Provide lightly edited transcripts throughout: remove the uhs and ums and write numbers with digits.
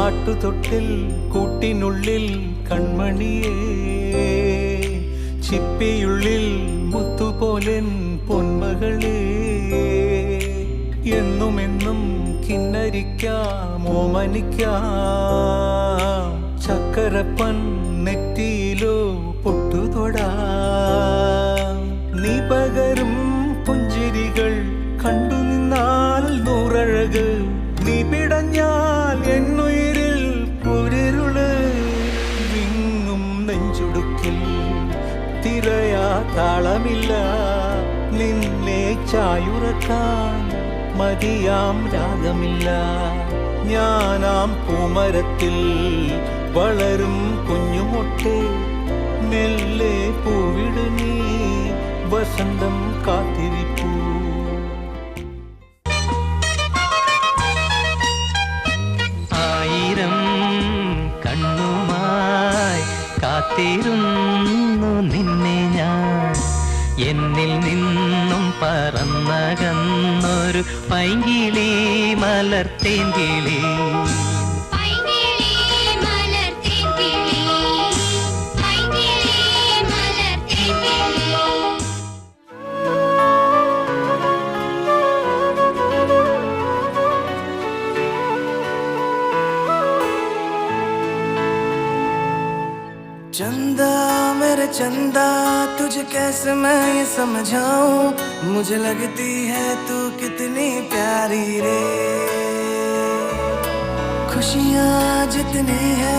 ആട്ടുതൊട്ടിൽ കൂട്ടിനുള്ളിൽ കൺമണിയേ, ചിപ്പിയുള്ളിൽ മുത്തുപോലെൻ പൊന്മകളേ, എന്നുമെന്നും കിന്നരിക്കാം ഓമനിക്കാം, ചക്കരപ്പൻ നെറ്റിയിലോ പൊട്ടുതൊടാം. നീ പകരും പുഞ്ചിരികൾ കണ്ടു നിന്നാൽ നൂറഴക്, നീ പിടഞ്ഞാൽ എന്നുയിരിൽ പുരിരുള്. വിങ്ങും നെഞ്ചുടുക്കിൽ തിരയാ താളമില്ല, നിന്നെ ചായുറക്കാൻ മതിയാം രാഗമില്ല. ഞാനാം പൂമരത്തിൽ വളരും കുഞ്ഞുമൊട്ടെ, മെല്ലെ പൂവിടു നീ വസന്തം കാത്തിരിപ്പൂ. ആയിരം കണ്ണുമായി കാത്തിരുന്നു നിന്നെ ഞാൻ, എന്നിൽ നിന്നും പറന്നകന്നൊരു പൈങ്കിളി മലർത്തേങ്കിളി. चंदा मेरे चंदा, तुझे कैसे मैं ये समझाऊं, मुझे लगती है तू कितनी प्यारी रे. खुशियाँ जितनी है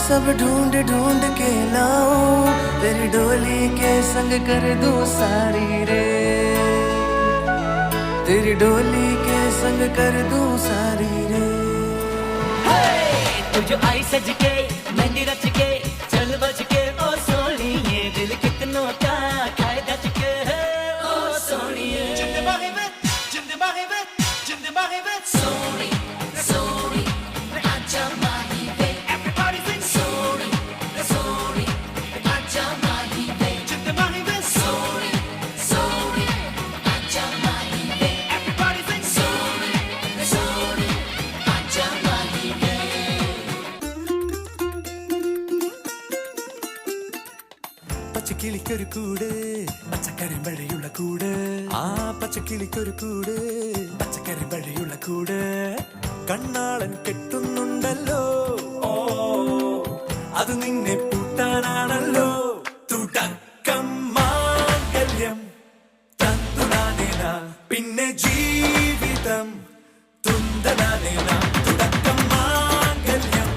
सब ढूंढ ढूंढ के लाऊं, तेरी डोली के संग कर दूं सारी रे, तेरी डोली के संग कर दूं सारी रे. तुझे आई सज के मेहंदी रच के चल बज के ओ सोनिए, दिल कितनों का खाए गज के ओ सोनिए. जिंद माही वे Sorry, sorry, आजा माही वे. everybody sing Sorry, sorry, आजा माही वे. जिंद माही वे Sorry, sorry, आजा माही वे. everybody sing Sorry, sorry, आजा माही वे. പച്ചക്കിളിക്കൊരു കൂട്, പച്ചക്കരിമ്പഴയുള്ള കൂട്, ആ പച്ചക്കിളിക്കൊരു കൂട്, പച്ചക്കരിമ്പഴയുള്ള കൂട്. കണ്ണാളൻ കെട്ടുന്നുണ്ടല്ലോ, ഓ അത് നിന്നെ പൂട്ടാനാണല്ലോ. തുടക്കം മാംഗല്യം തന്തുനാനേന, പിന്നെ ജീവിതം തുന്തനാനേന. തുടക്കം മാംഗല്യം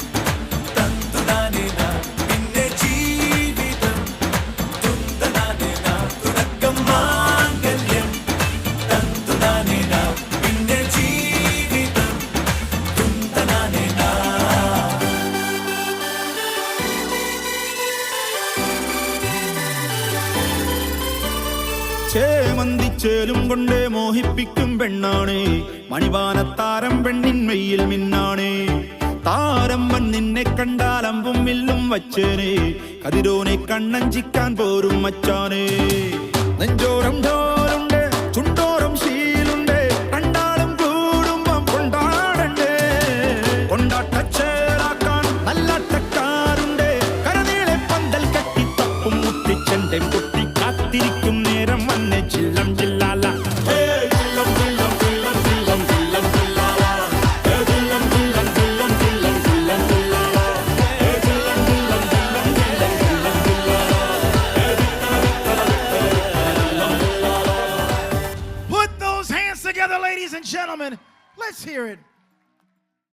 തന്തുനാനേന, പിന്നെ ജീവിതം തുന്തനാനേന. തുടക്കം മാംഗല്യം തന്തുനാനേന, പിന്നെ ജീവിതം തുന്തനാനേന. ചേമന്തിച്ചേലും കൊണ്ടേ മോഹിപ്പിക്കും പെണ്ണാണേ, മണിവാനത്താരം പെണ്ണിൻ മെയ്യിൽ മിന്നാണേ. താരമ്മൻ നിന്നെ കണ്ടാൽ അമ്പും വില്ലും വച്ചേനെ, കതിരോനെ കണ്ണഞ്ചിക്കാൻ പോരും മച്ചാനേ. നെഞ്ചോരം ഢോലുണ്ട്, ചുണ്ടോരം ശീലുണ്ട്, രണ്ടാളും കൂടുമ്പം കൊണ്ടാടണ്ടേ. കൊണ്ടാട്ടച്ചേലാക്കാൻ നല്ലാട്ടക്കാരുണ്ട്, കരനീളെ പന്തൽ കെട്ടി തപ്പും മുത്തിച്ചെന്റെ പൊട്ടി കാത്തിരിക്കും നേരം വന്നെ ചില്ലം ചില്ലാല. put those hands together, ladies and gentlemen. Let's hear it